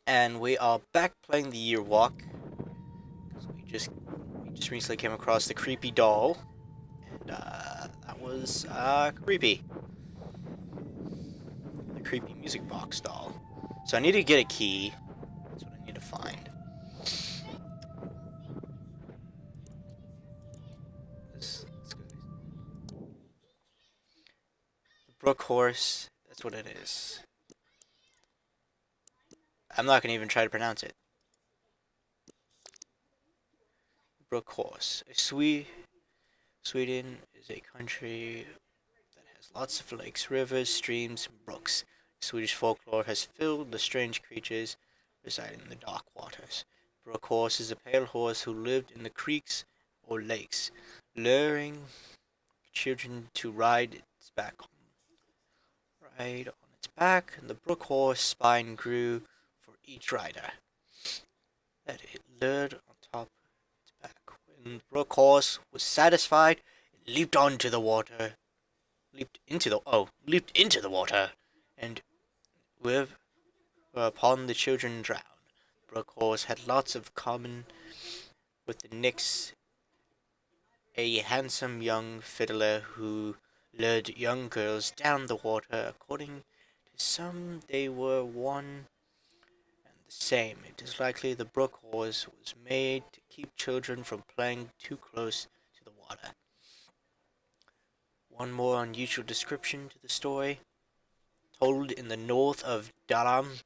And we are back playing the Year Walk. 'Cause we just recently came across the creepy doll, and that was creepy. The creepy music box doll. So I need to get a key. That's what I need to find. Let's go. The Brook Horse. That's what it is. I'm not gonna even try to pronounce it. Brook Horse. Sweden is a country that has lots of lakes, rivers, streams, and brooks. Swedish folklore has filled the strange creatures residing in the dark waters. Brook horse is a pale horse who lived in the creeks or lakes, luring children to ride on its back, and the brook horse spine grew for each rider that it lured on top of its back. When the brook horse was satisfied, it leaped into the water, and with upon the children drowned. Brook horse had lots of common with the Nix, a handsome young fiddler who lured young girls down the water. According to some, they were one and the same. It is likely the brook horse was made to keep children from playing too close to the water. One more unusual description to the story, told in the north of Dalam.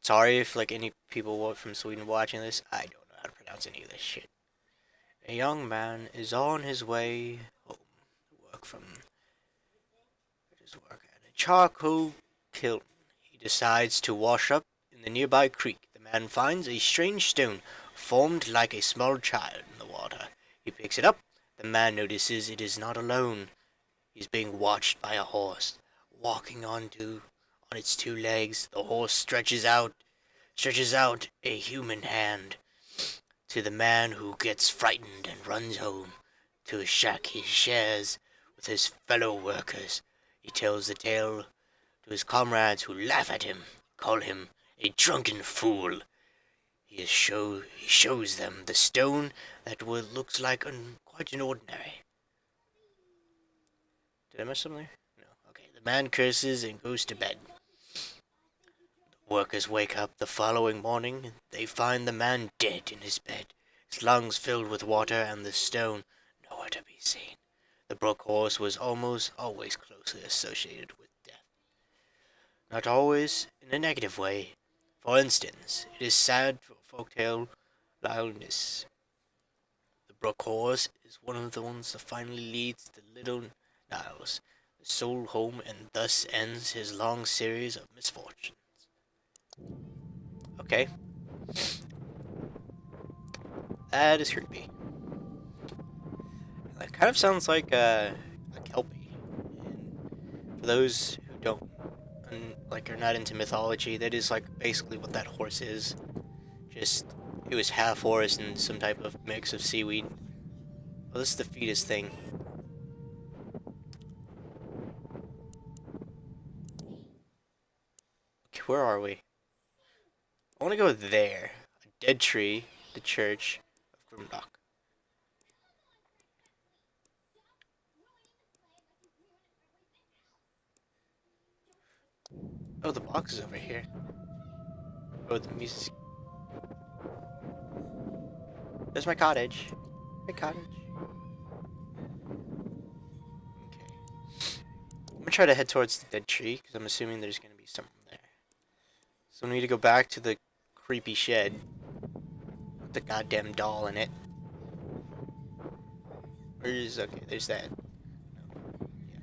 Sorry if like any people from Sweden watching this. I don't know how to pronounce any of this shit. A young man is on his way home work from his work at a charcoal kiln. He decides to wash up in the nearby creek. The man finds a strange stone formed like a small child in the water. He picks it up. The man notices it is not alone. He's being watched by a horse, walking on its two legs. The horse stretches out a human hand to the man, who gets frightened and runs home to a shack he shares with his fellow workers. He tells the tale to his comrades, who laugh at him, call him a drunken fool. He shows them the stone that looks like quite an ordinary. Did I miss something? No. Okay. The man curses and goes to bed. Workers wake up the following morning. They find the man dead in his bed, his lungs filled with water, and the stone nowhere to be seen. The brook horse was almost always closely associated with death. Not always in a negative way. For instance, it is sad for folktale loudness. The brook horse is one of the ones that finally leads the little Niles, the sole home, and thus ends his long series of misfortunes. Okay, that is creepy. That kind of sounds like a kelpie. And for those who don't are not into mythology, that is like basically what that horse is. Just it was half horse and some type of mix of seaweed. Well, this is the fetus thing. Okay, where are we? I want to go there. A dead tree, the church of Grimlock. Oh, the box is over here. Oh, the music. There's my cottage. My cottage. Okay. I'm gonna try to head towards the dead tree because I'm assuming there's gonna be something there. So we need to go back to the creepy shed with the goddamn doll in it. Where's okay? There's that. Yeah.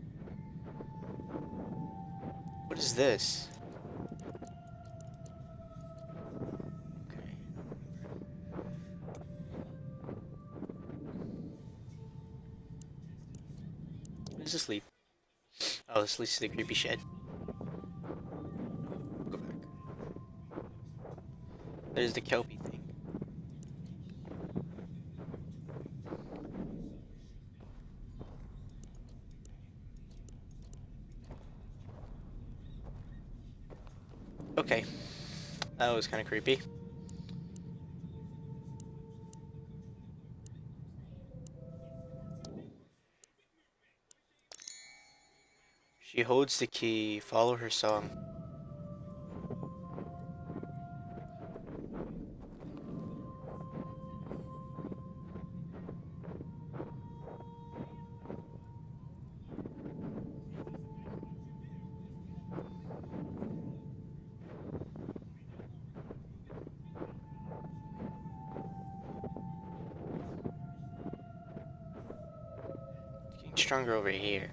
What is this? Okay. What is this leaf? Oh, this leads to the creepy shed. Go back. There's the kelpie thing. Okay, that was kind of creepy. She holds the key. Follow her song. It's getting stronger over here.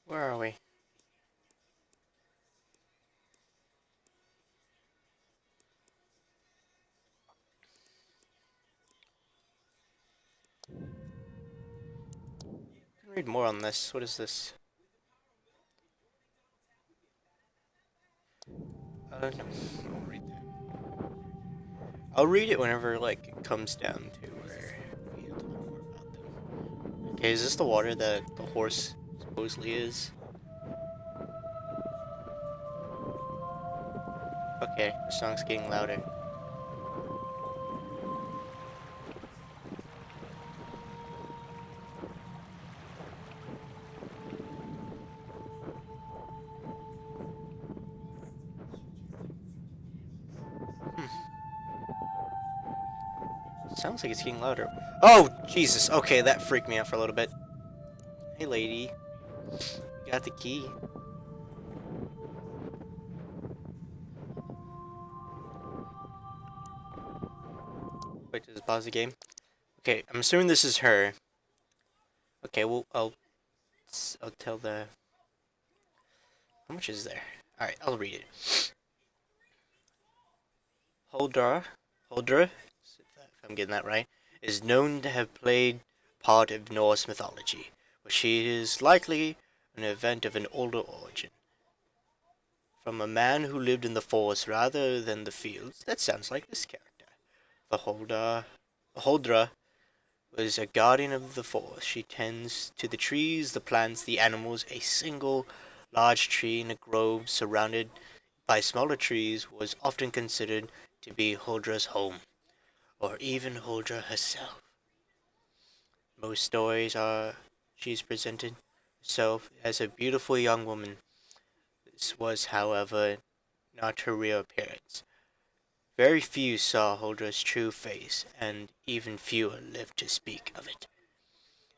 Where are we? I can read more on this. What is this? No, I won't read that. I'll read it whenever like it comes down to where we have to learn more about them. Okay, is this the water that the horse supposedly is? Okay, the song's getting louder. Sounds like it's getting louder. Oh, Jesus. Okay, that freaked me out for a little bit. Hey, lady. You got the key. Wait, does it pause the game? Okay, I'm assuming this is her. Okay, well, I'll tell the... How much is there? Alright, I'll read it. Huldra, if I'm getting that right, is known to have played part of Norse mythology, but she is likely an event of an older origin. From a man who lived in the forest rather than the fields. That sounds like this character. The Huldra was a guardian of the forest. She tends to the trees, the plants, the animals. A single large tree in a grove surrounded by smaller trees was often considered to be Huldra's home, or even Huldra herself. Most stories are she's presented herself as a beautiful young woman. This was, however, not her real appearance. Very few saw Huldra's true face, and even fewer lived to speak of it.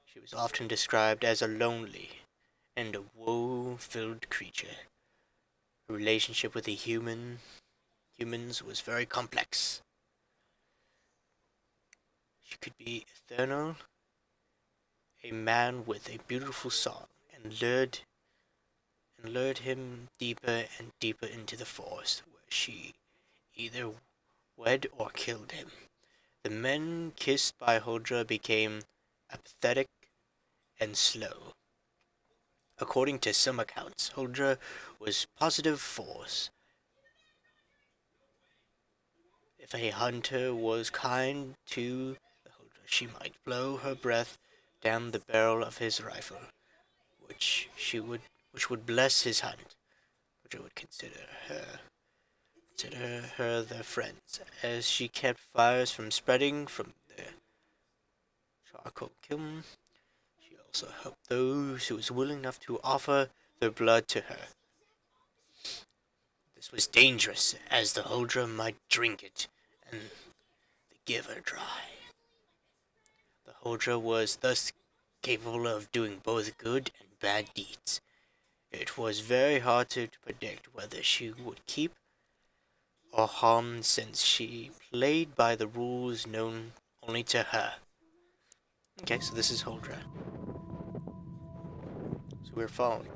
She was often described as a lonely and a woe-filled creature. Her relationship with the humans was very complex. She could be eternal, a man with a beautiful song, and lured him deeper and deeper into the forest, where she either wed or killed him. The men kissed by Huldra became apathetic and slow. According to some accounts, Huldra was positive force. If a hunter was kind to the Huldra, she might blow her breath down the barrel of his rifle, which would bless his hunt. Huldra would consider her their friends, as she kept fires from spreading from the charcoal kiln. She also helped those who was willing enough to offer their blood to her. This was dangerous, as the Huldra might drink it and the giver dry. The Huldra was thus capable of doing both good and bad deeds. It was very hard to predict whether she would keep or harm, since she played by the rules known only to her. Okay, so this is Huldra. So we're following.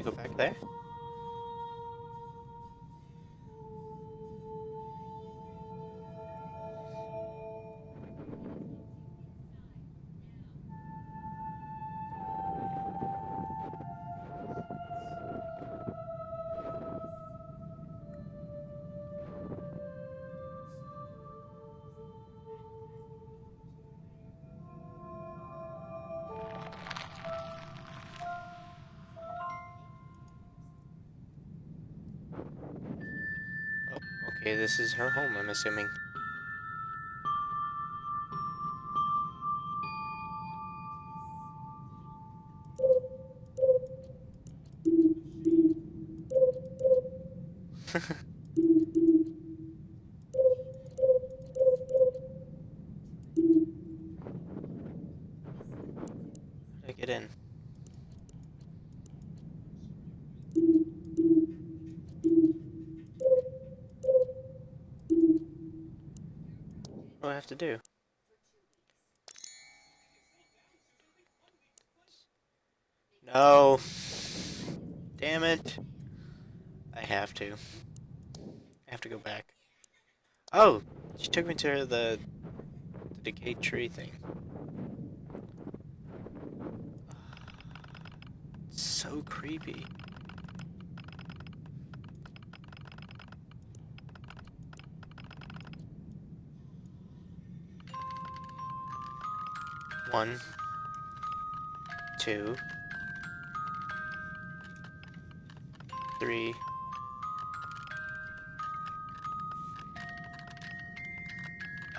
I go back there? Oh, okay, this is her home, I'm assuming. How do I get in? What do I have to do? No. Damn it. I have to. I have to go back. Oh! She took me to the decayed tree thing. It's so creepy. One. Two. Three.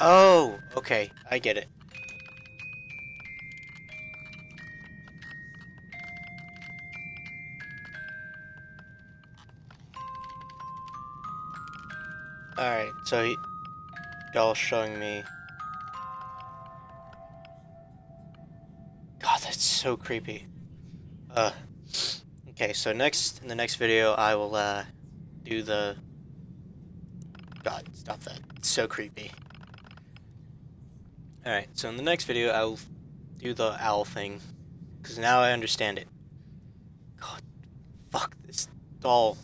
Oh! Okay, I get it. Alright, so y'all showing me. God, that's so creepy. Okay, so in the next video, I will, do the... God, stop that. It's so creepy. Alright, so in the next video, I'll do the owl thing. Because now I understand it. God, fuck, this doll